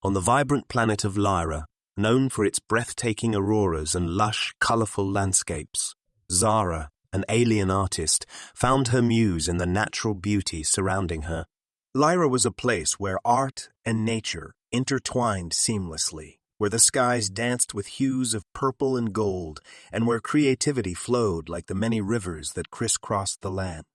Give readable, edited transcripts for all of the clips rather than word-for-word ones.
On the vibrant planet of Lyra, known for its breathtaking auroras and lush, colorful landscapes, Zara, an alien artist, found her muse in the natural beauty surrounding her. Lyra was a place where art and nature intertwined seamlessly, where the skies danced with hues of purple and gold, and where creativity flowed like the many rivers that crisscrossed the land.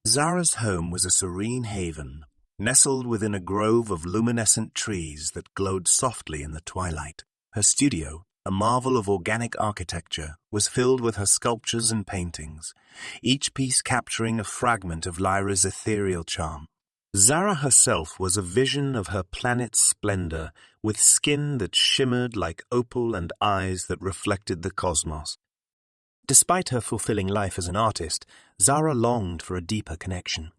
Zara's home was a serene haven, nestled within a grove of luminescent trees that glowed softly in the twilight. Her studio, a marvel of organic architecture, was filled with her sculptures and paintings, each piece capturing a fragment of Lyra's ethereal charm. Zara herself was a vision of her planet's splendor, with skin that shimmered like opal and eyes that reflected the cosmos. Despite her fulfilling life as an artist, Zara longed for a deeper connection.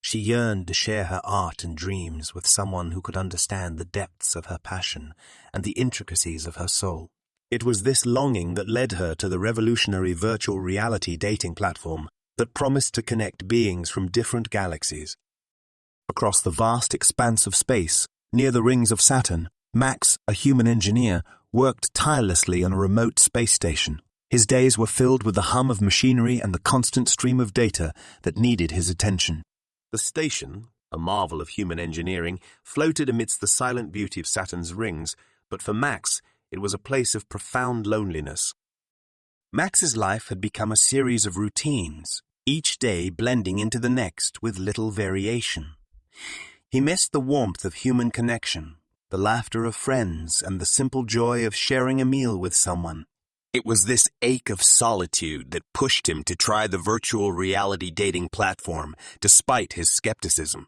She yearned to share her art and dreams with someone who could understand the depths of her passion and the intricacies of her soul. It was this longing that led her to the revolutionary virtual reality dating platform that promised to connect beings from different galaxies. Across the vast expanse of space, near the rings of Saturn, Max, a human engineer, worked tirelessly on a remote space station. His days were filled with the hum of machinery and the constant stream of data that needed his attention. The station, a marvel of human engineering, floated amidst the silent beauty of Saturn's rings, but for Max, it was a place of profound loneliness. Max's life had become a series of routines, each day blending into the next with little variation. He missed the warmth of human connection, the laughter of friends, and the simple joy of sharing a meal with someone. It was this ache of solitude that pushed him to try the virtual reality dating platform, despite his skepticism.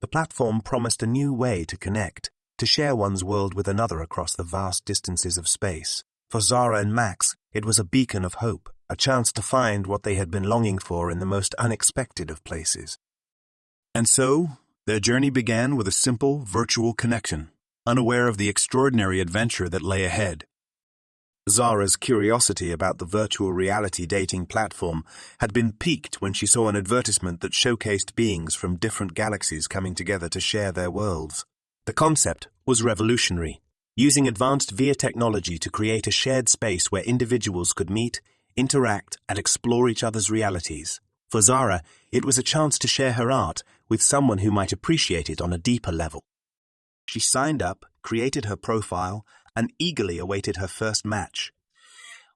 The platform promised a new way to connect, to share one's world with another across the vast distances of space. For Zara and Max, it was a beacon of hope, a chance to find what they had been longing for in the most unexpected of places. And so, their journey began with a simple virtual connection, unaware of the extraordinary adventure that lay ahead. Zara's curiosity about the virtual reality dating platform had been piqued when she saw an advertisement that showcased beings from different galaxies coming together to share their worlds. The concept was revolutionary, using advanced VR technology to create a shared space where individuals could meet, interact, and explore each other's realities. For Zara, it was a chance to share her art with someone who might appreciate it on a deeper level. She signed up, created her profile, and eagerly awaited her first match.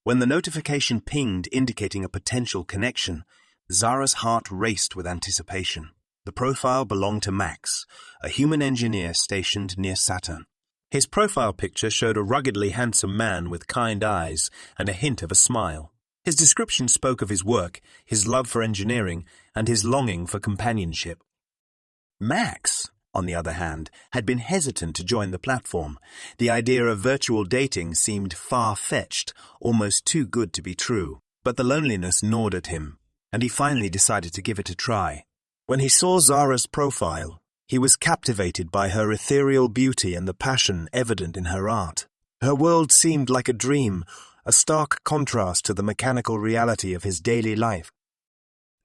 When the notification pinged indicating a potential connection, Zara's heart raced with anticipation. The profile belonged to Max, a human engineer stationed near Saturn. His profile picture showed a ruggedly handsome man with kind eyes and a hint of a smile. His description spoke of his work, his love for engineering, and his longing for companionship. Max, on the other hand, had been hesitant to join the platform. The idea of virtual dating seemed far-fetched, almost too good to be true. But the loneliness gnawed at him, and he finally decided to give it a try. When he saw Zara's profile, he was captivated by her ethereal beauty and the passion evident in her art. Her world seemed like a dream, a stark contrast to the mechanical reality of his daily life.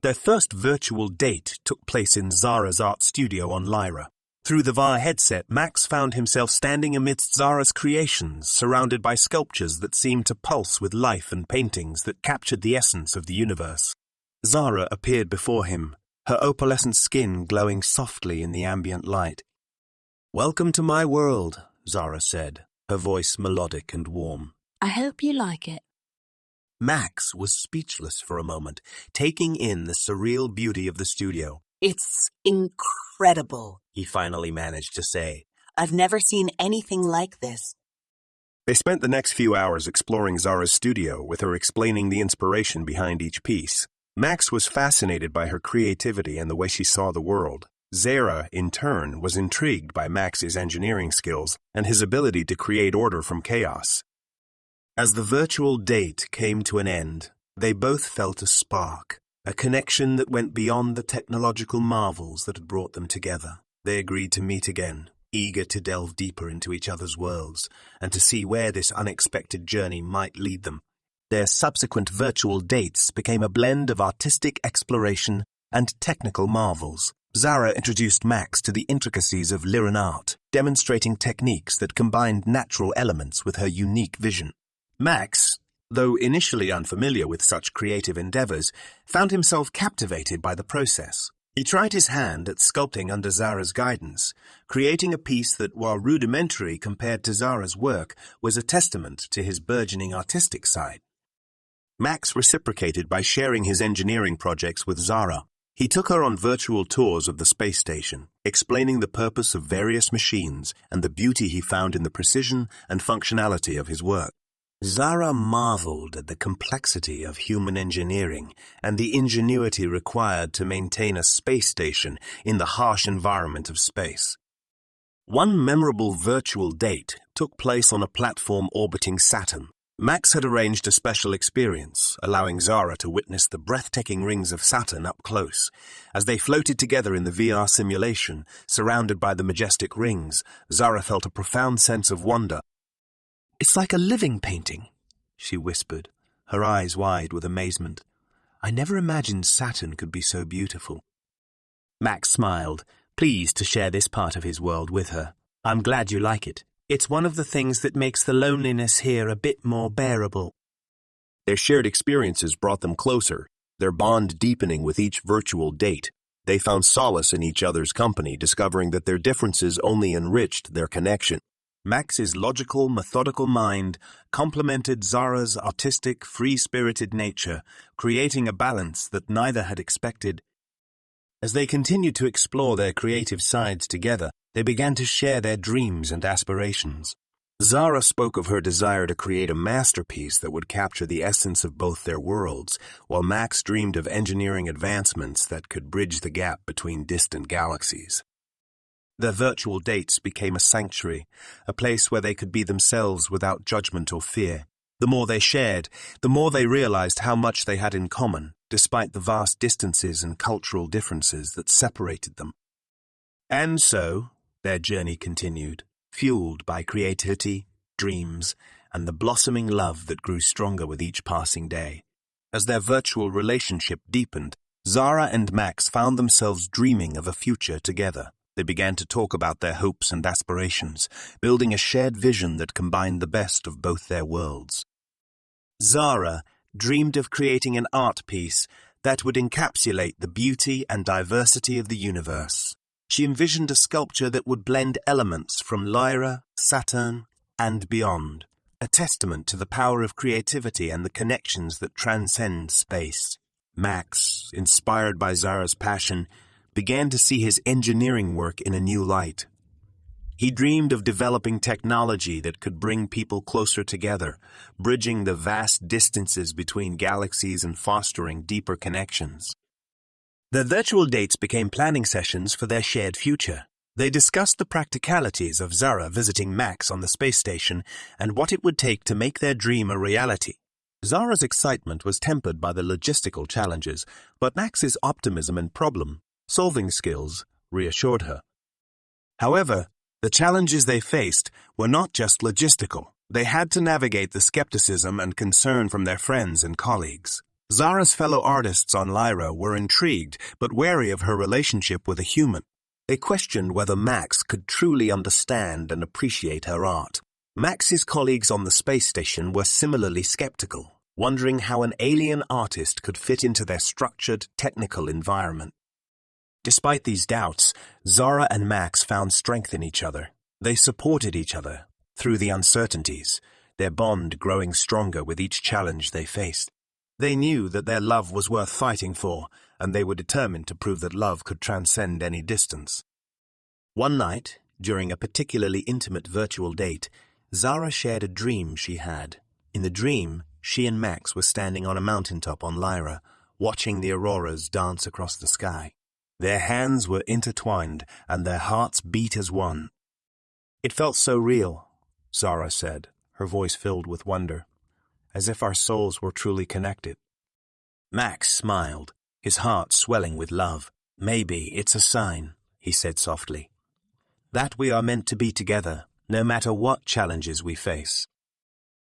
Their first virtual date took place in Zara's art studio on Lyra. Through the VR headset, Max found himself standing amidst Zara's creations, surrounded by sculptures that seemed to pulse with life and paintings that captured the essence of the universe. Zara appeared before him, her opalescent skin glowing softly in the ambient light. "Welcome to my world," Zara said, her voice melodic and warm. "I hope you like it." Max was speechless for a moment, taking in the surreal beauty of the studio. "It's incredible," he finally managed to say. "I've never seen anything like this." They spent the next few hours exploring Zara's studio, with her explaining the inspiration behind each piece. Max was fascinated by her creativity and the way she saw the world. Zara, in turn, was intrigued by Max's engineering skills and his ability to create order from chaos. As the virtual date came to an end, they both felt a spark, a connection that went beyond the technological marvels that had brought them together. They agreed to meet again, eager to delve deeper into each other's worlds and to see where this unexpected journey might lead them. Their subsequent virtual dates became a blend of artistic exploration and technical marvels, Zara introduced Max to the intricacies of Lyran art, demonstrating techniques that combined natural elements with her unique vision. Max, though initially unfamiliar with such creative endeavors, found himself captivated by the process. He tried his hand at sculpting under Zara's guidance, creating a piece that, while rudimentary compared to Zara's work, was a testament to his burgeoning artistic side. Max reciprocated by sharing his engineering projects with Zara. He took her on virtual tours of the space station, explaining the purpose of various machines and the beauty he found in the precision and functionality of his work. Zara marveled at the complexity of human engineering and the ingenuity required to maintain a space station in the harsh environment of space. One memorable virtual date took place on a platform orbiting Saturn. Max had arranged a special experience, allowing Zara to witness the breathtaking rings of Saturn up close. As they floated together in the VR simulation, surrounded by the majestic rings, Zara felt a profound sense of wonder. "It's like a living painting," she whispered, her eyes wide with amazement. "I never imagined Saturn could be so beautiful." Max smiled, pleased to share this part of his world with her. "I'm glad you like it. It's one of the things that makes the loneliness here a bit more bearable." Their shared experiences brought them closer, their bond deepening with each virtual date. They found solace in each other's company, discovering that their differences only enriched their connection. Max's logical, methodical mind complemented Zara's artistic, free-spirited nature, creating a balance that neither had expected. As they continued to explore their creative sides together, they began to share their dreams and aspirations. Zara spoke of her desire to create a masterpiece that would capture the essence of both their worlds, while Max dreamed of engineering advancements that could bridge the gap between distant galaxies. Their virtual dates became a sanctuary, a place where they could be themselves without judgment or fear. The more they shared, the more they realized how much they had in common, despite the vast distances and cultural differences that separated them. And so, their journey continued, fueled by creativity, dreams, and the blossoming love that grew stronger with each passing day. As their virtual relationship deepened, Zara and Max found themselves dreaming of a future together. They began to talk about their hopes and aspirations, building a shared vision that combined the best of both their worlds. Zara dreamed of creating an art piece that would encapsulate the beauty and diversity of the universe. She envisioned a sculpture that would blend elements from Lyra, Saturn, and beyond, a testament to the power of creativity and the connections that transcend space. Max, inspired by Zara's passion, began to see his engineering work in a new light. He dreamed of developing technology that could bring people closer together, bridging the vast distances between galaxies and fostering deeper connections. Their virtual dates became planning sessions for their shared future. They discussed the practicalities of Zara visiting Max on the space station and what it would take to make their dream a reality. Zara's excitement was tempered by the logistical challenges, but Max's optimism and problem-solving skills reassured her. However, the challenges they faced were not just logistical. They had to navigate the skepticism and concern from their friends and colleagues. Zara's fellow artists on Lyra were intrigued but wary of her relationship with a human. They questioned whether Max could truly understand and appreciate her art. Max's colleagues on the space station were similarly skeptical, wondering how an alien artist could fit into their structured, technical environment. Despite these doubts, Zara and Max found strength in each other. They supported each other through the uncertainties, their bond growing stronger with each challenge they faced. They knew that their love was worth fighting for, and they were determined to prove that love could transcend any distance. One night, during a particularly intimate virtual date, Zara shared a dream she had. In the dream, she and Max were standing on a mountaintop on Lyra, watching the auroras dance across the sky. Their hands were intertwined, and their hearts beat as one. "It felt so real," Zara said, her voice filled with wonder, "as if our souls were truly connected." Max smiled, his heart swelling with love. "Maybe it's a sign," he said softly, "that we are meant to be together, no matter what challenges we face."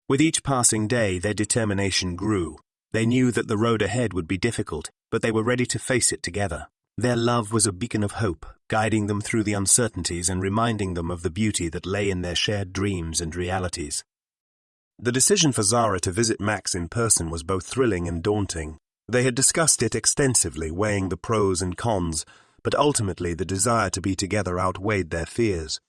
With each passing day, their determination grew. They knew that the road ahead would be difficult, but they were ready to face it together. Their love was a beacon of hope, guiding them through the uncertainties and reminding them of the beauty that lay in their shared dreams and realities. The decision for Zara to visit Max in person was both thrilling and daunting. They had discussed it extensively, weighing the pros and cons, but ultimately the desire to be together outweighed their fears.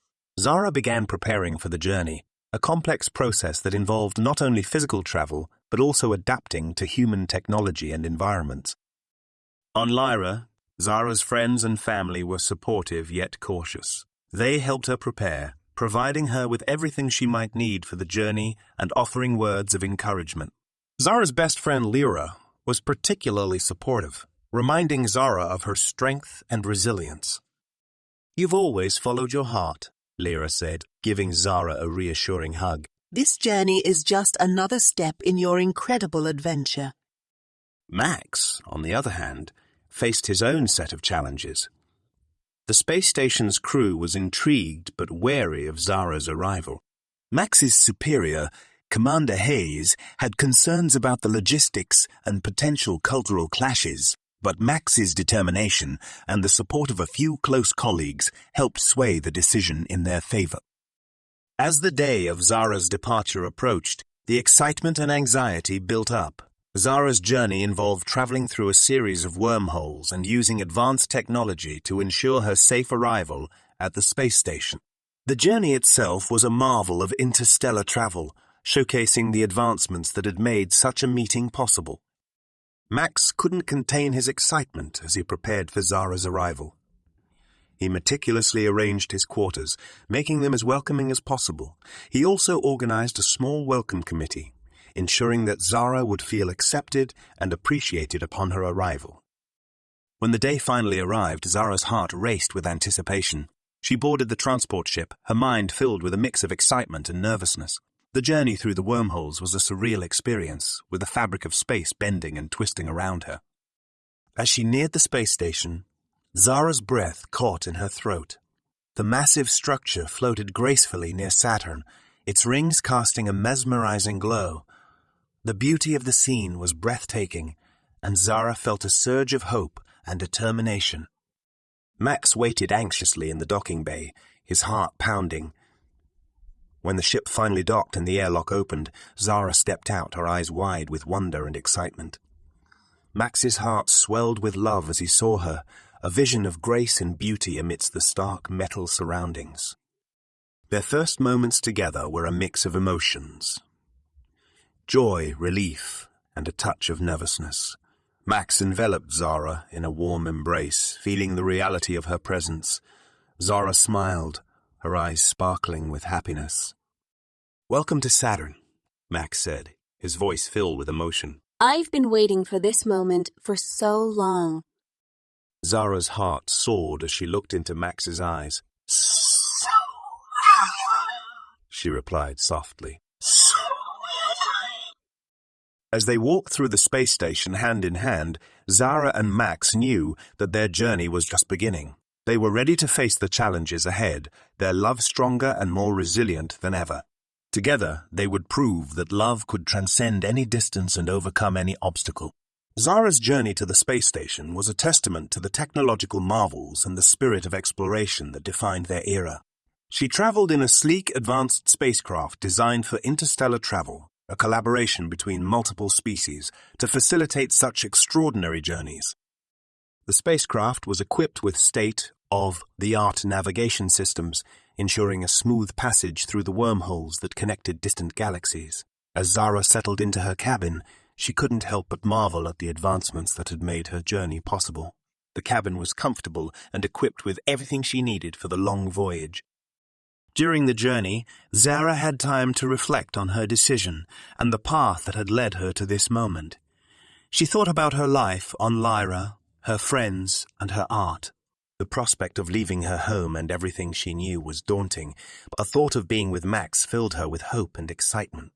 Zara began preparing for the journey, a complex process that involved not only physical travel, but also adapting to human technology and environments. On Lyra, Zara's friends and family were supportive yet cautious. They helped her prepare, providing her with everything she might need for the journey and offering words of encouragement. Zara's best friend Lyra was particularly supportive, reminding Zara of her strength and resilience. "You've always followed your heart," Lyra said, giving Zara a reassuring hug. This journey is just another step in your incredible adventure. Max, on the other hand, faced his own set of challenges. The space station's crew was intrigued but wary of Zara's arrival. Max's superior, Commander Hayes, had concerns about the logistics and potential cultural clashes, but Max's determination and the support of a few close colleagues helped sway the decision in their favor. As the day of Zara's departure approached, the excitement and anxiety built up. Zara's journey involved traveling through a series of wormholes and using advanced technology to ensure her safe arrival at the space station. The journey itself was a marvel of interstellar travel, showcasing the advancements that had made such a meeting possible. Max couldn't contain his excitement as he prepared for Zara's arrival. He meticulously arranged his quarters, making them as welcoming as possible. He also organized a small welcome committee, ensuring that Zara would feel accepted and appreciated upon her arrival. When the day finally arrived, Zara's heart raced with anticipation. She boarded the transport ship, her mind filled with a mix of excitement and nervousness. The journey through the wormholes was a surreal experience, with the fabric of space bending and twisting around her. As she neared the space station, Zara's breath caught in her throat. The massive structure floated gracefully near Saturn, its rings casting a mesmerizing glow. The beauty of the scene was breathtaking, and Zara felt a surge of hope and determination. Max waited anxiously in the docking bay, his heart pounding. When the ship finally docked and the airlock opened, Zara stepped out, her eyes wide with wonder and excitement. Max's heart swelled with love as he saw her, a vision of grace and beauty amidst the stark metal surroundings. Their first moments together were a mix of emotions: joy, relief, and a touch of nervousness. Max enveloped Zara in a warm embrace, feeling the reality of her presence. Zara smiled, her eyes sparkling with happiness. "Welcome to Saturn," Max said, his voice filled with emotion. "I've been waiting for this moment for so long." Zara's heart soared as she looked into Max's eyes. She replied softly. As they walked through the space station hand in hand, Zara and Max knew that their journey was just beginning. They were ready to face the challenges ahead, their love stronger and more resilient than ever. Together, they would prove that love could transcend any distance and overcome any obstacle. Zara's journey to the space station was a testament to the technological marvels and the spirit of exploration that defined their era. She traveled in a sleek, advanced spacecraft designed for interstellar travel, a collaboration between multiple species to facilitate such extraordinary journeys. The spacecraft was equipped with state-of-the-art navigation systems, ensuring a smooth passage through the wormholes that connected distant galaxies. As Zara settled into her cabin, she couldn't help but marvel at the advancements that had made her journey possible. The cabin was comfortable and equipped with everything she needed for the long voyage. During the journey, Zara had time to reflect on her decision and the path that had led her to this moment. She thought about her life on Lyra, her friends, and her art. The prospect of leaving her home and everything she knew was daunting, but the thought of being with Max filled her with hope and excitement.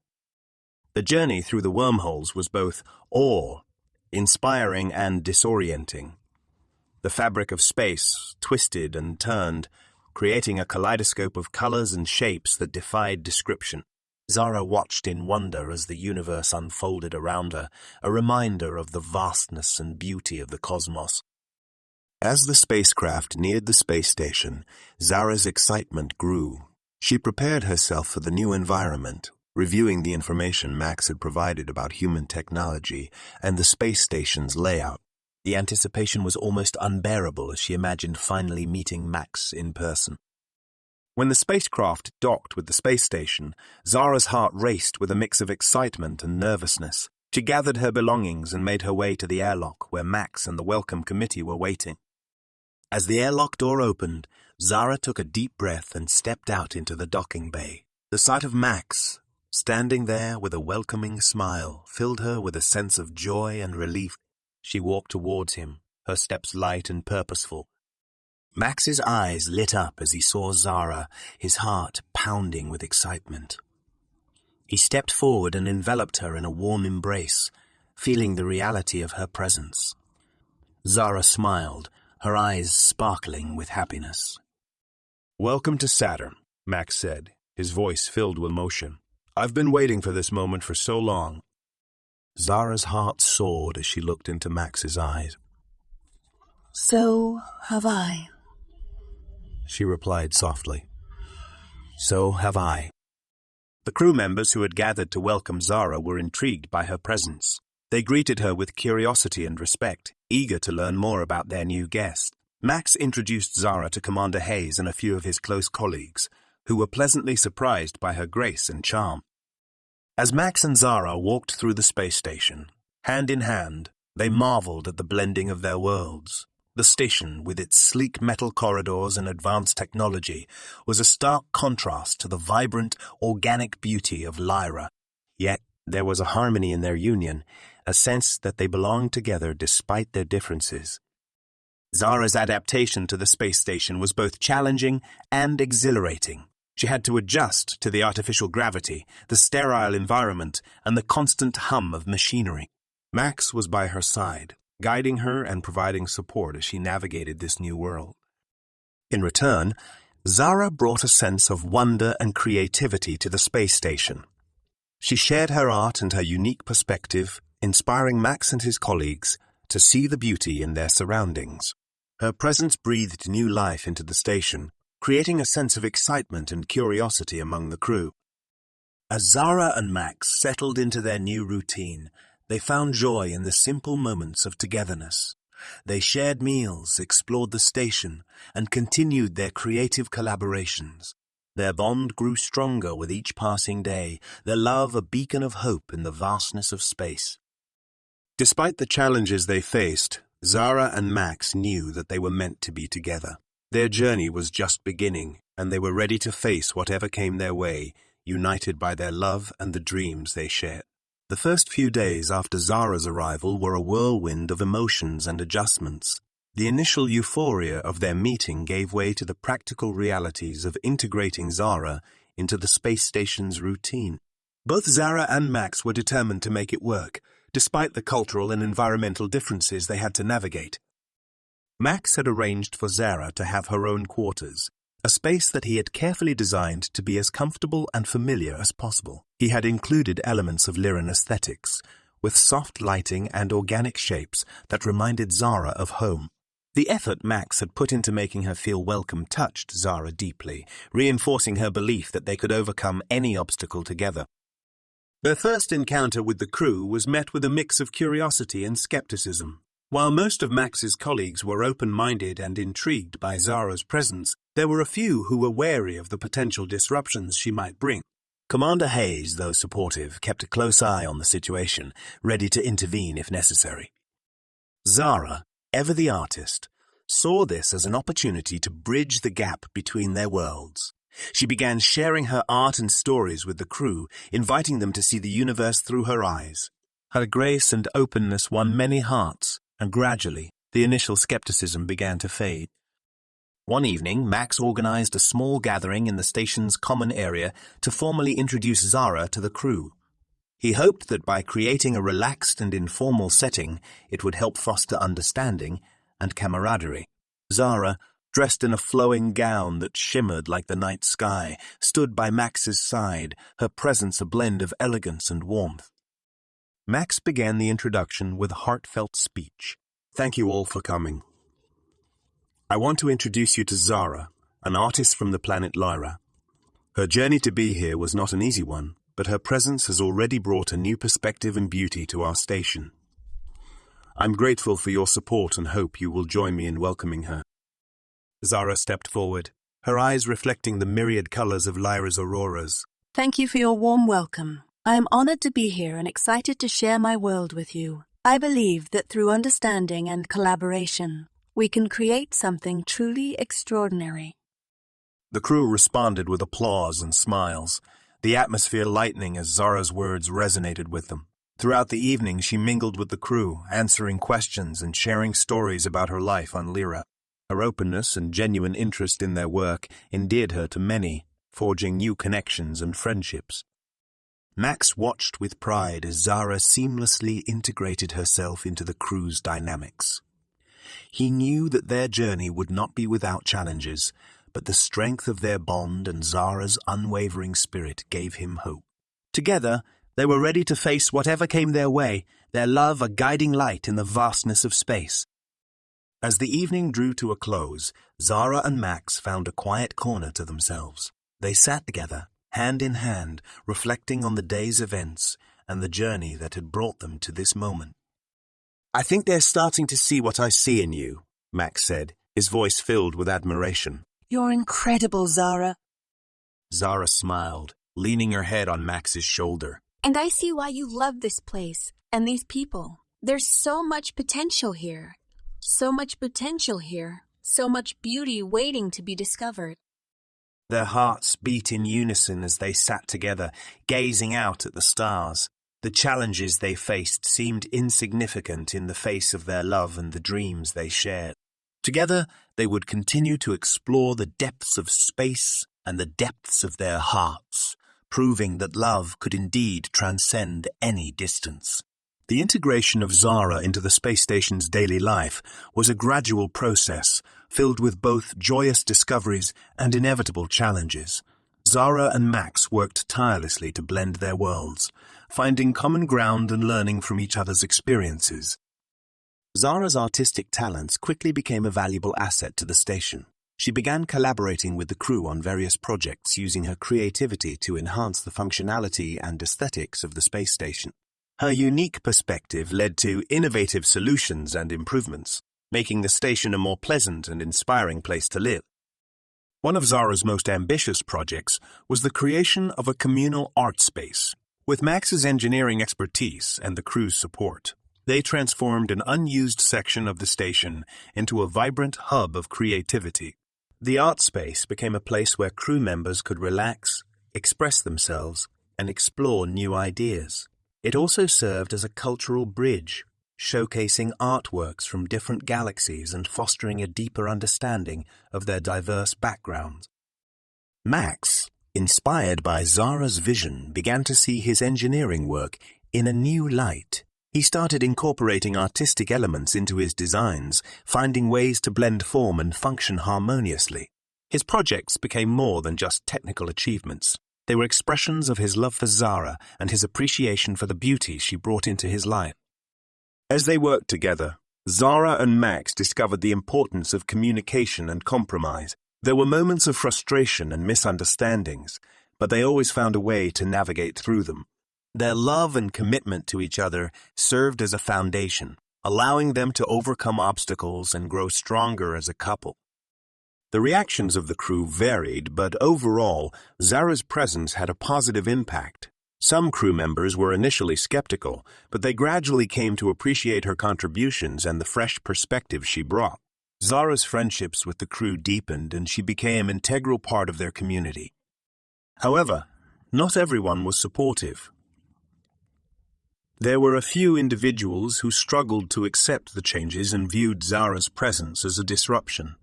The journey through the wormholes was both awe-inspiring and disorienting. The fabric of space twisted and turned, creating a kaleidoscope of colors and shapes that defied description. Zara watched in wonder as the universe unfolded around her, a reminder of the vastness and beauty of the cosmos. As the spacecraft neared the space station, Zara's excitement grew. She prepared herself for the new environment, reviewing the information Max had provided about human technology and the space station's layout. The anticipation was almost unbearable as she imagined finally meeting Max in person. When the spacecraft docked with the space station, Zara's heart raced with a mix of excitement and nervousness. She gathered her belongings and made her way to the airlock where Max and the welcome committee were waiting. As the airlock door opened, Zara took a deep breath and stepped out into the docking bay. The sight of Max, standing there with a welcoming smile, filled her with a sense of joy and relief. She walked towards him, her steps light and purposeful. Max's eyes lit up as he saw Zara, his heart pounding with excitement. He stepped forward and enveloped her in a warm embrace, feeling the reality of her presence. Zara smiled, her eyes sparkling with happiness. "Welcome to Saturn," Max said, his voice filled with emotion. "I've been waiting for this moment for so long." Zara's heart soared as she looked into Max's eyes. "So have I," she replied softly. "So have I." The crew members who had gathered to welcome Zara were intrigued by her presence. They greeted her with curiosity and respect, eager to learn more about their new guest. Max introduced Zara to Commander Hayes and a few of his close colleagues, who were pleasantly surprised by her grace and charm. As Max and Zara walked through the space station, hand in hand, they marveled at the blending of their worlds. The station, with its sleek metal corridors and advanced technology, was a stark contrast to the vibrant, organic beauty of Lyra. Yet there was a harmony in their union, a sense that they belonged together despite their differences. Zara's adaptation to the space station was both challenging and exhilarating. She had to adjust to the artificial gravity, the sterile environment, and the constant hum of machinery. Max was by her side, guiding her and providing support as she navigated this new world. In return, Zara brought a sense of wonder and creativity to the space station. She shared her art and her unique perspective, inspiring Max and his colleagues to see the beauty in their surroundings. Her presence breathed new life into the station, creating a sense of excitement and curiosity among the crew. As Zara and Max settled into their new routine, they found joy in the simple moments of togetherness. They shared meals, explored the station, and continued their creative collaborations. Their bond grew stronger with each passing day, their love a beacon of hope in the vastness of space. Despite the challenges they faced, Zara and Max knew that they were meant to be together. Their journey was just beginning, and they were ready to face whatever came their way, united by their love and the dreams they shared. The first few days after Zara's arrival were a whirlwind of emotions and adjustments. The initial euphoria of their meeting gave way to the practical realities of integrating Zara into the space station's routine. Both Zara and Max were determined to make it work, despite the cultural and environmental differences they had to navigate. Max had arranged for Zara to have her own quarters, a space that he had carefully designed to be as comfortable and familiar as possible. He had included elements of Lyran aesthetics, with soft lighting and organic shapes that reminded Zara of home. The effort Max had put into making her feel welcome touched Zara deeply, reinforcing her belief that they could overcome any obstacle together. Their first encounter with the crew was met with a mix of curiosity and skepticism. While most of Max's colleagues were open-minded and intrigued by Zara's presence, there were a few who were wary of the potential disruptions she might bring. Commander Hayes, though supportive, kept a close eye on the situation, ready to intervene if necessary. Zara, ever the artist, saw this as an opportunity to bridge the gap between their worlds. She began sharing her art and stories with the crew, inviting them to see the universe through her eyes. Her grace and openness won many hearts, and gradually, the initial skepticism began to fade. One evening, Max organized a small gathering in the station's common area to formally introduce Zara to the crew. He hoped that by creating a relaxed and informal setting, it would help foster understanding and camaraderie. Zara, dressed in a flowing gown that shimmered like the night sky, stood by Max's side, her presence a blend of elegance and warmth. Max began the introduction with a heartfelt speech. "Thank you all for coming. I want to introduce you to Zara, an artist from the planet Lyra. Her journey to be here was not an easy one, but her presence has already brought a new perspective and beauty to our station. I'm grateful for your support and hope you will join me in welcoming her. Zara stepped forward, her eyes reflecting the myriad colors of Lyra's auroras. Thank you for your warm welcome. I am honored to be here and excited to share my world with you. I believe that through understanding and collaboration, we can create something truly extraordinary. The crew responded with applause and smiles, the atmosphere lightening as Zara's words resonated with them. Throughout the evening, she mingled with the crew, answering questions and sharing stories about her life on Lyra. Her openness and genuine interest in their work endeared her to many, forging new connections and friendships. Max watched with pride as Zara seamlessly integrated herself into the crew's dynamics. He knew that their journey would not be without challenges, but the strength of their bond and Zara's unwavering spirit gave him hope. Together, they were ready to face whatever came their way, their love a guiding light in the vastness of space. As the evening drew to a close, Zara and Max found a quiet corner to themselves. They sat together, hand in hand, reflecting on the day's events and the journey that had brought them to this moment. I think they're starting to see what I see in you, Max said, his voice filled with admiration. You're incredible, Zara. Zara smiled, leaning her head on Max's shoulder. And I see why you love this place and these people. There's so much potential here. So much potential here. So much beauty waiting to be discovered. Their hearts beat in unison as they sat together, gazing out at the stars. The challenges they faced seemed insignificant in the face of their love and the dreams they shared. Together, they would continue to explore the depths of space and the depths of their hearts, proving that love could indeed transcend any distance. The integration of Zara into the space station's daily life was a gradual process, filled with both joyous discoveries and inevitable challenges. Zara and Max worked tirelessly to blend their worlds, finding common ground and learning from each other's experiences. Zara's artistic talents quickly became a valuable asset to the station. She began collaborating with the crew on various projects, using her creativity to enhance the functionality and aesthetics of the space station. Her unique perspective led to innovative solutions and improvements, making the station a more pleasant and inspiring place to live. One of Zara's most ambitious projects was the creation of a communal art space. With Max's engineering expertise and the crew's support, they transformed an unused section of the station into a vibrant hub of creativity. The art space became a place where crew members could relax, express themselves, and explore new ideas. It also served as a cultural bridge, showcasing artworks from different galaxies and fostering a deeper understanding of their diverse backgrounds. Max, inspired by Zara's vision, began to see his engineering work in a new light. He started incorporating artistic elements into his designs, finding ways to blend form and function harmoniously. His projects became more than just technical achievements. They were expressions of his love for Zara and his appreciation for the beauty she brought into his life. As they worked together, Zara and Max discovered the importance of communication and compromise. There were moments of frustration and misunderstandings, but they always found a way to navigate through them. Their love and commitment to each other served as a foundation, allowing them to overcome obstacles and grow stronger as a couple. The reactions of the crew varied, but overall, Zara's presence had a positive impact. Some crew members were initially skeptical, but they gradually came to appreciate her contributions and the fresh perspective she brought. Zara's friendships with the crew deepened, and she became an integral part of their community. However, not everyone was supportive. There were a few individuals who struggled to accept the changes and viewed Zara's presence as a disruption.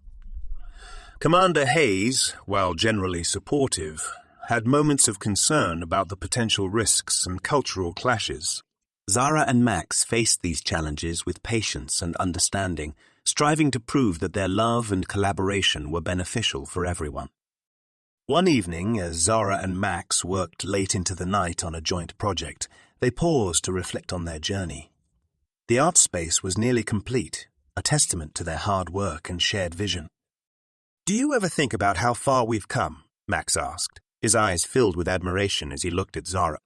Commander Hayes, while generally supportive, had moments of concern about the potential risks and cultural clashes. Zara and Max faced these challenges with patience and understanding, striving to prove that their love and collaboration were beneficial for everyone. One evening, as Zara and Max worked late into the night on a joint project, they paused to reflect on their journey. The art space was nearly complete, a testament to their hard work and shared vision. "Do you ever think about how far we've come?" Max asked, his eyes filled with admiration as he looked at Zara.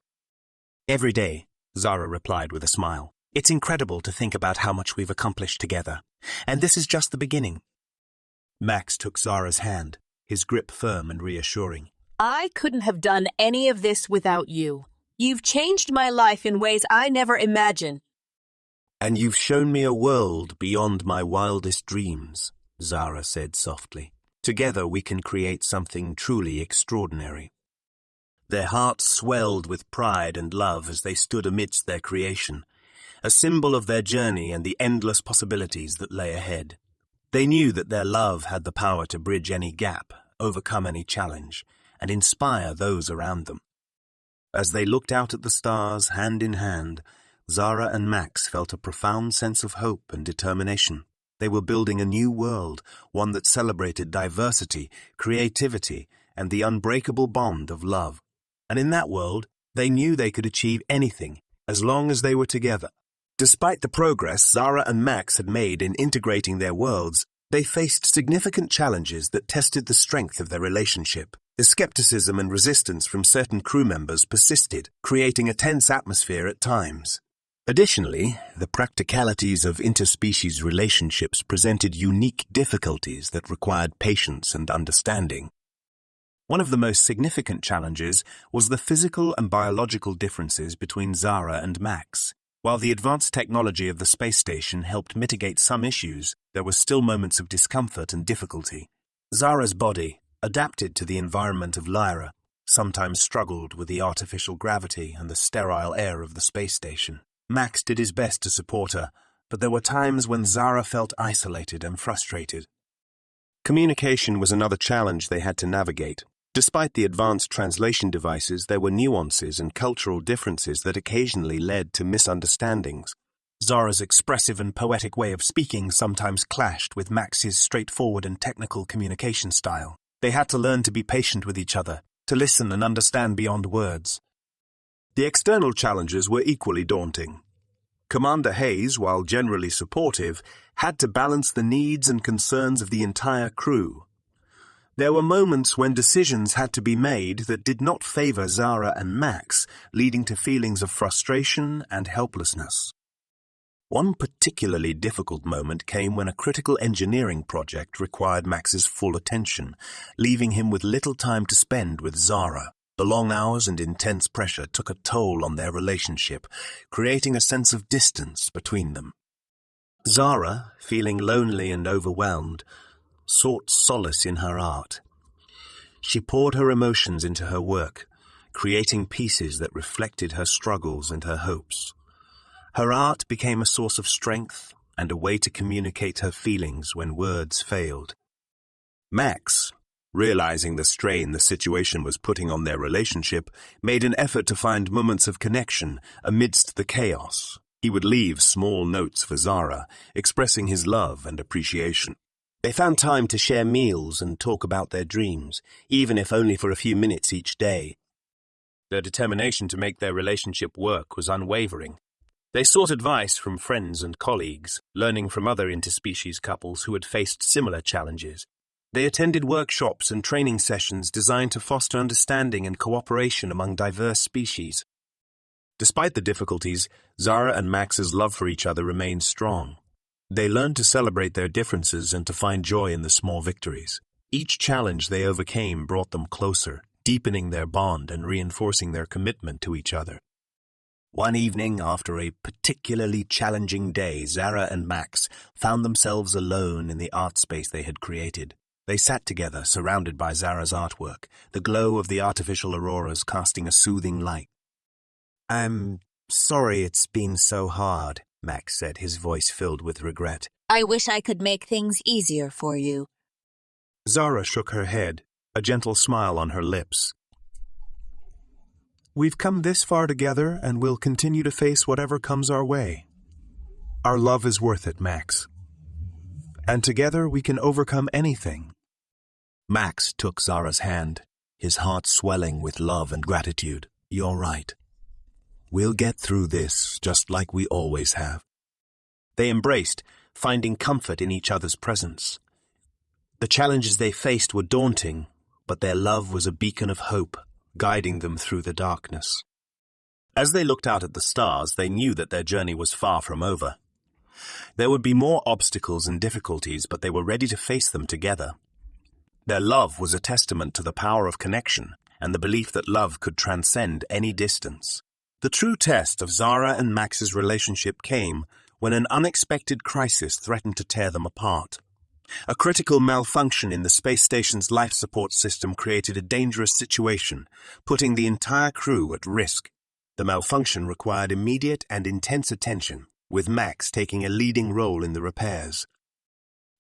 "Every day," Zara replied with a smile. "It's incredible to think about how much we've accomplished together. And this is just the beginning." Max took Zara's hand, his grip firm and reassuring. I couldn't have done any of this without you. You've changed my life in ways I never imagined. "And you've shown me a world beyond my wildest dreams," Zara said softly. "Together we can create something truly extraordinary." Their hearts swelled with pride and love as they stood amidst their creation, a symbol of their journey and the endless possibilities that lay ahead. They knew that their love had the power to bridge any gap, overcome any challenge, and inspire those around them. As they looked out at the stars, hand in hand, Zara and Max felt a profound sense of hope and determination. They were building a new world, one that celebrated diversity, creativity, and the unbreakable bond of love. And in that world, they knew they could achieve anything, as long as they were together. Despite the progress Zara and Max had made in integrating their worlds, they faced significant challenges that tested the strength of their relationship. The skepticism and resistance from certain crew members persisted, creating a tense atmosphere at times. Additionally, the practicalities of interspecies relationships presented unique difficulties that required patience and understanding. One of the most significant challenges was the physical and biological differences between Zara and Max. While the advanced technology of the space station helped mitigate some issues, there were still moments of discomfort and difficulty. Zara's body, adapted to the environment of Lyra, sometimes struggled with the artificial gravity and the sterile air of the space station. Max did his best to support her, but there were times when Zara felt isolated and frustrated. Communication was another challenge they had to navigate. Despite the advanced translation devices, there were nuances and cultural differences that occasionally led to misunderstandings. Zara's expressive and poetic way of speaking sometimes clashed with Max's straightforward and technical communication style. They had to learn to be patient with each other, to listen and understand beyond words. The external challenges were equally daunting. Commander Hayes, while generally supportive, had to balance the needs and concerns of the entire crew. There were moments when decisions had to be made that did not favor Zara and Max, leading to feelings of frustration and helplessness. One particularly difficult moment came when a critical engineering project required Max's full attention, leaving him with little time to spend with Zara. The long hours and intense pressure took a toll on their relationship, creating a sense of distance between them. Zara, feeling lonely and overwhelmed, sought solace in her art. She poured her emotions into her work, creating pieces that reflected her struggles and her hopes. Her art became a source of strength and a way to communicate her feelings when words failed. Max, realizing the strain the situation was putting on their relationship, made an effort to find moments of connection amidst the chaos. He would leave small notes for Zara, expressing his love and appreciation. They found time to share meals and talk about their dreams, even if only for a few minutes each day. Their determination to make their relationship work was unwavering. They sought advice from friends and colleagues, learning from other interspecies couples who had faced similar challenges. They attended workshops and training sessions designed to foster understanding and cooperation among diverse species. Despite the difficulties, Zara and Max's love for each other remained strong. They learned to celebrate their differences and to find joy in the small victories. Each challenge they overcame brought them closer, deepening their bond and reinforcing their commitment to each other. One evening, after a particularly challenging day, Zara and Max found themselves alone in the art space they had created. They sat together, surrounded by Zara's artwork, the glow of the artificial auroras casting a soothing light. "I'm sorry it's been so hard," Max said, his voice filled with regret. I wish I could make things easier for you. Zara shook her head, a gentle smile on her lips. "We've come this far together and we'll continue to face whatever comes our way. Our love is worth it, Max. And together we can overcome anything." Max took Zara's hand, his heart swelling with love and gratitude. "You're right. We'll get through this just like we always have." They embraced, finding comfort in each other's presence. The challenges they faced were daunting, but their love was a beacon of hope, guiding them through the darkness. As they looked out at the stars, they knew that their journey was far from over. There would be more obstacles and difficulties, but they were ready to face them together. Their love was a testament to the power of connection and the belief that love could transcend any distance. The true test of Zara and Max's relationship came when an unexpected crisis threatened to tear them apart. A critical malfunction in the space station's life support system created a dangerous situation, putting the entire crew at risk. The malfunction required immediate and intense attention, with Max taking a leading role in the repairs.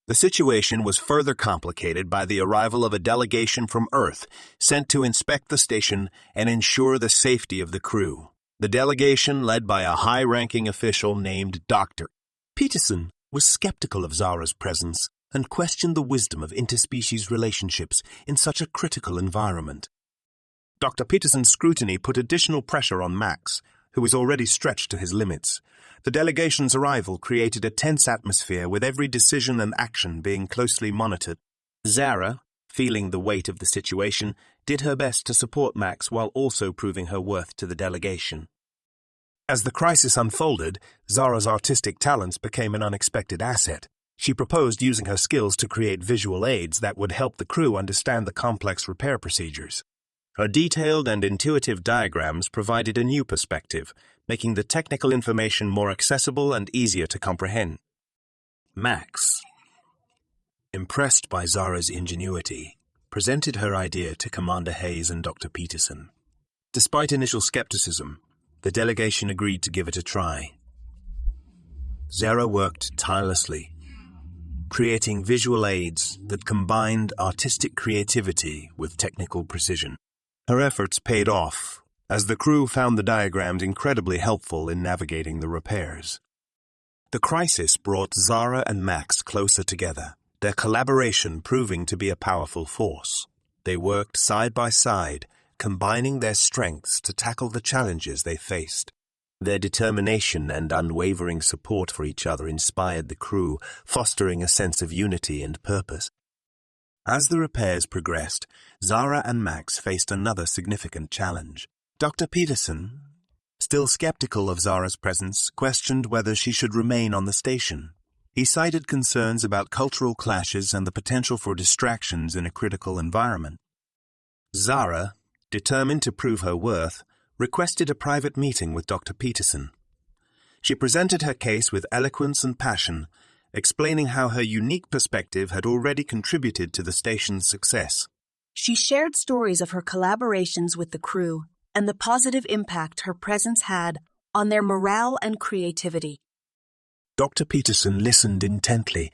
The situation was further complicated by the arrival of a delegation from Earth sent to inspect the station and ensure the safety of the crew. The delegation, led by a high-ranking official named Dr. Peterson, was skeptical of Zara's presence and questioned the wisdom of interspecies relationships in such a critical environment. Dr. Peterson's scrutiny put additional pressure on Max, who was already stretched to his limits. The delegation's arrival created a tense atmosphere, with every decision and action being closely monitored. Zara, feeling the weight of the situation, did her best to support Max while also proving her worth to the delegation. As the crisis unfolded, Zara's artistic talents became an unexpected asset. She proposed using her skills to create visual aids that would help the crew understand the complex repair procedures. Her detailed and intuitive diagrams provided a new perspective, making the technical information more accessible and easier to comprehend. Max, impressed by Zara's ingenuity, presented her idea to Commander Hayes and Dr. Peterson. Despite initial skepticism, the delegation agreed to give it a try. Zara worked tirelessly, creating visual aids that combined artistic creativity with technical precision. Her efforts paid off, as the crew found the diagrams incredibly helpful in navigating the repairs. The crisis brought Zara and Max closer together, their collaboration proving to be a powerful force. They worked side by side, combining their strengths to tackle the challenges they faced. Their determination and unwavering support for each other inspired the crew, fostering a sense of unity and purpose. As the repairs progressed, Zara and Max faced another significant challenge. Dr. Peterson, still skeptical of Zara's presence, questioned whether she should remain on the station. He cited concerns about cultural clashes and the potential for distractions in a critical environment. Zara, determined to prove her worth, requested a private meeting with Dr. Peterson. She presented her case with eloquence and passion, explaining how her unique perspective had already contributed to the station's success. She shared stories of her collaborations with the crew and the positive impact her presence had on their morale and creativity. Dr. Peterson listened intently,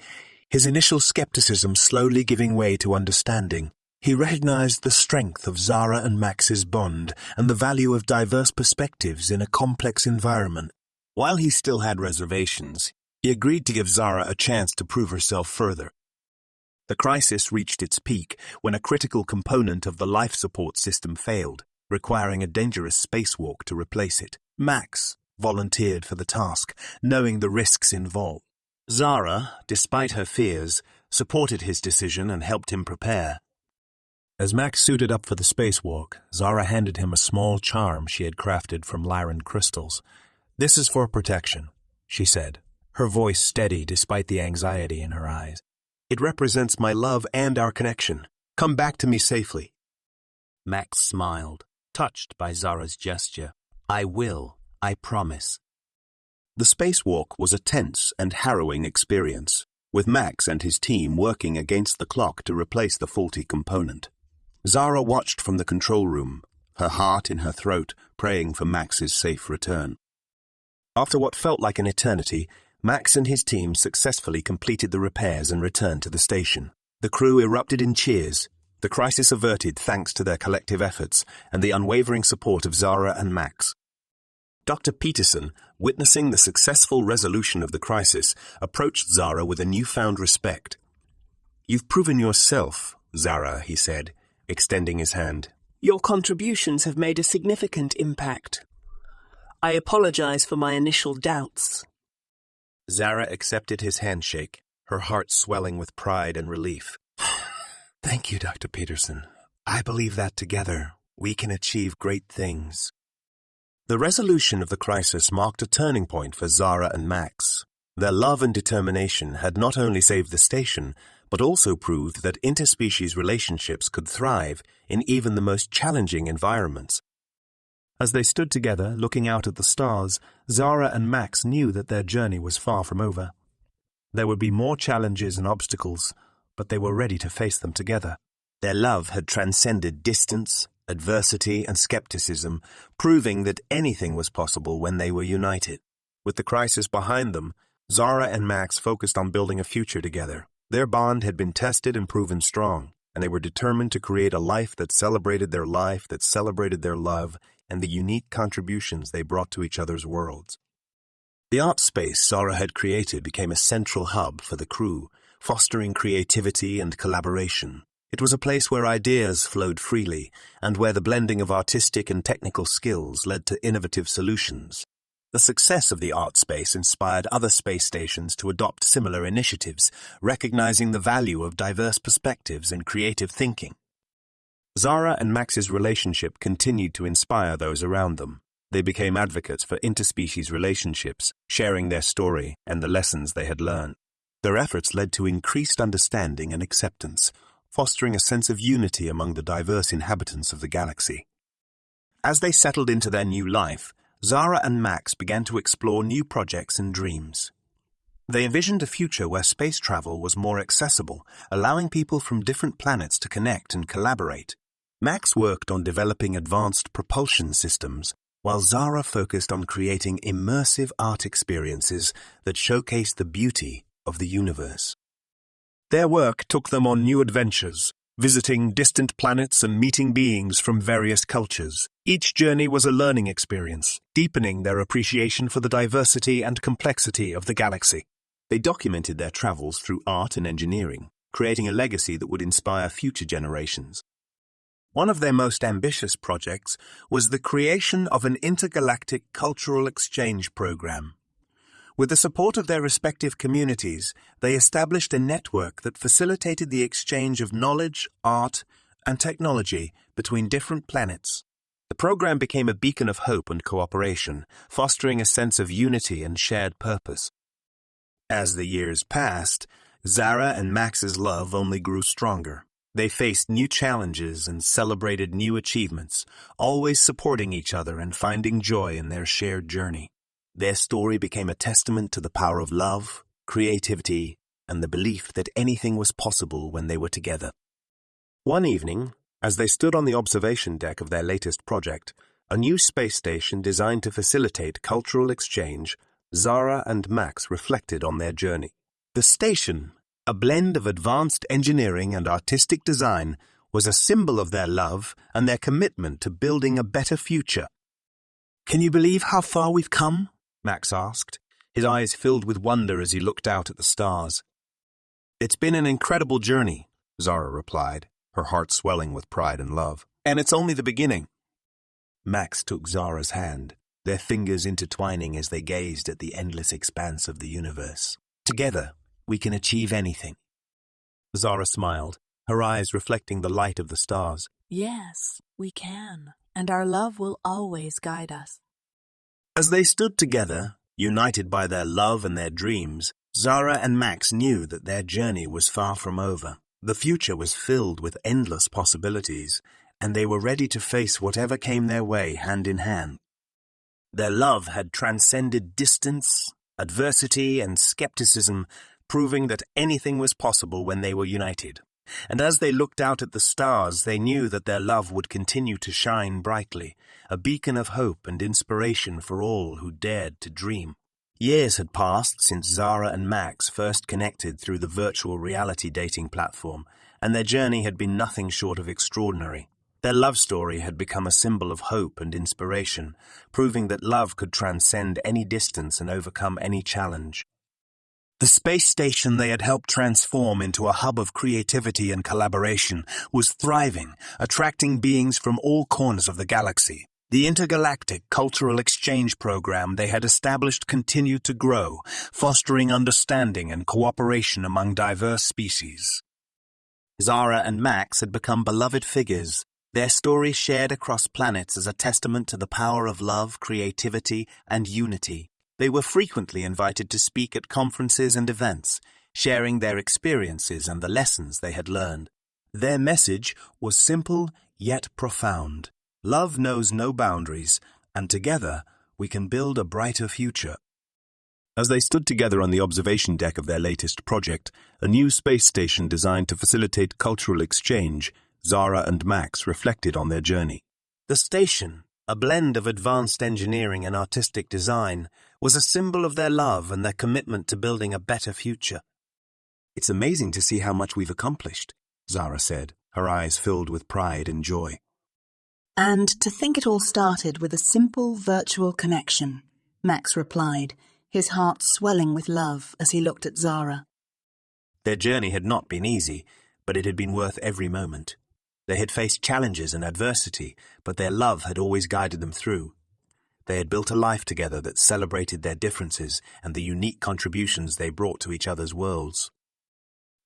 his initial skepticism slowly giving way to understanding. He recognized the strength of Zara and Max's bond and the value of diverse perspectives in a complex environment. While he still had reservations, he agreed to give Zara a chance to prove herself further. The crisis reached its peak when a critical component of the life support system failed, requiring a dangerous spacewalk to replace it. Max volunteered for the task, knowing the risks involved. Zara, despite her fears, supported his decision and helped him prepare. As Max suited up for the spacewalk, Zara handed him a small charm she had crafted from Lyran crystals. "This is for protection," she said, her voice steady despite the anxiety in her eyes. "It represents my love and our connection. Come back to me safely." Max smiled, touched by Zara's gesture. "I will, I promise." The spacewalk was a tense and harrowing experience, with Max and his team working against the clock to replace the faulty component. Zara watched from the control room, her heart in her throat, praying for Max's safe return. After what felt like an eternity, Max and his team successfully completed the repairs and returned to the station. The crew erupted in cheers, the crisis averted thanks to their collective efforts and the unwavering support of Zara and Max. Dr. Peterson, witnessing the successful resolution of the crisis, approached Zara with a newfound respect. "You've proven yourself, Zara," he said, extending his hand. "Your contributions have made a significant impact. I apologize for my initial doubts." Zara accepted his handshake, her heart swelling with pride and relief. Thank you, Dr. Peterson. I believe that together we can achieve great things. The resolution of the crisis marked a turning point for Zara and Max. Their love and determination had not only saved the station, but also proved that interspecies relationships could thrive in even the most challenging environments. As they stood together, looking out at the stars, Zara and Max knew that their journey was far from over. There would be more challenges and obstacles, but they were ready to face them together. Their love had transcended distance, adversity, and skepticism, proving that anything was possible when they were united. With the crisis behind them, Zara and Max focused on building a future together. Their bond had been tested and proven strong, and they were determined to create a life, that celebrated their love, and the unique contributions they brought to each other's worlds. The art space Zara had created became a central hub for the crew, fostering creativity and collaboration. It was a place where ideas flowed freely, and where the blending of artistic and technical skills led to innovative solutions. The success of the art space inspired other space stations to adopt similar initiatives, recognizing the value of diverse perspectives and creative thinking. Zara and Max's relationship continued to inspire those around them. They became advocates for interspecies relationships, sharing their story and the lessons they had learned. Their efforts led to increased understanding and acceptance, fostering a sense of unity among the diverse inhabitants of the galaxy. As they settled into their new life, Zara and Max began to explore new projects and dreams. They envisioned a future where space travel was more accessible, allowing people from different planets to connect and collaborate. Max worked on developing advanced propulsion systems, while Zara focused on creating immersive art experiences that showcased the beauty of the universe. Their work took them on new adventures, visiting distant planets and meeting beings from various cultures. Each journey was a learning experience, deepening their appreciation for the diversity and complexity of the galaxy. They documented their travels through art and engineering, creating a legacy that would inspire future generations. One of their most ambitious projects was the creation of an intergalactic cultural exchange program. With the support of their respective communities, they established a network that facilitated the exchange of knowledge, art, and technology between different planets. The program became a beacon of hope and cooperation, fostering a sense of unity and shared purpose. As the years passed, Zara and Max's love only grew stronger. They faced new challenges and celebrated new achievements, always supporting each other and finding joy in their shared journey. Their story became a testament to the power of love, creativity, and the belief that anything was possible when they were together. One evening, as they stood on the observation deck of their latest project, a new space station designed to facilitate cultural exchange, Zara and Max reflected on their journey. The station, a blend of advanced engineering and artistic design, was a symbol of their love and their commitment to building a better future. "Can you believe how far we've come?" Max asked, his eyes filled with wonder as he looked out at the stars. "It's been an incredible journey," Zara replied, her heart swelling with pride and love. "And it's only the beginning." Max took Zara's hand, their fingers intertwining as they gazed at the endless expanse of the universe. "Together, we can achieve anything." Zara smiled, her eyes reflecting the light of the stars. Yes, we can, and our love will always guide us. As they stood together, united by their love and their dreams, Zara and Max knew that their journey was far from over. The future was filled with endless possibilities, and they were ready to face whatever came their way hand in hand. Their love had transcended distance, adversity, and skepticism, proving that anything was possible when they were united. And as they looked out at the stars, they knew that their love would continue to shine brightly, a beacon of hope and inspiration for all who dared to dream. Years had passed since Zara and Max first connected through the virtual reality dating platform, and their journey had been nothing short of extraordinary. Their love story had become a symbol of hope and inspiration, proving that love could transcend any distance and overcome any challenge. The space station they had helped transform into a hub of creativity and collaboration was thriving, attracting beings from all corners of the galaxy. The intergalactic cultural exchange program they had established continued to grow, fostering understanding and cooperation among diverse species. Zara and Max had become beloved figures, their stories shared across planets as a testament to the power of love, creativity, and unity. They were frequently invited to speak at conferences and events, sharing their experiences and the lessons they had learned. Their message was simple yet profound. Love knows no boundaries, and together we can build a brighter future. As they stood together on the observation deck of their latest project, a new space station designed to facilitate cultural exchange, Zara and Max reflected on their journey. The station, a blend of advanced engineering and artistic design, was a symbol of their love and their commitment to building a better future. "It's amazing to see how much we've accomplished," Zara said, her eyes filled with pride and joy. "And to think it all started with a simple virtual connection," Max replied, his heart swelling with love as he looked at Zara. Their journey had not been easy, but it had been worth every moment. They had faced challenges and adversity, but their love had always guided them through. They had built a life together that celebrated their differences and the unique contributions they brought to each other's worlds.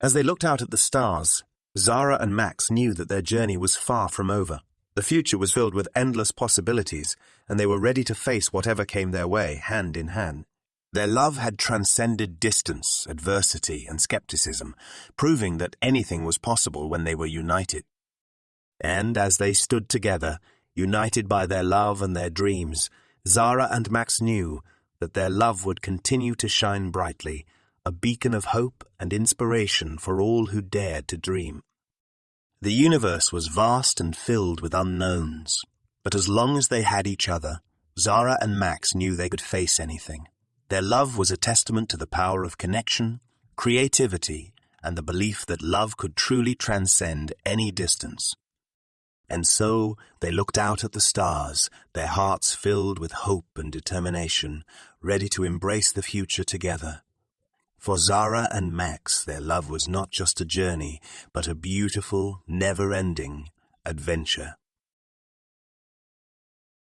As they looked out at the stars, Zara and Max knew that their journey was far from over. The future was filled with endless possibilities, and they were ready to face whatever came their way, hand in hand. Their love had transcended distance, adversity, and skepticism, proving that anything was possible when they were united. And as they stood together, united by their love and their dreams, Zara and Max knew that their love would continue to shine brightly, a beacon of hope and inspiration for all who dared to dream. The universe was vast and filled with unknowns, but as long as they had each other, Zara and Max knew they could face anything. Their love was a testament to the power of connection, creativity, and the belief that love could truly transcend any distance. And so they looked out at the stars, their hearts filled with hope and determination, ready to embrace the future together. For Zara and Max, their love was not just a journey, but a beautiful, never-ending adventure.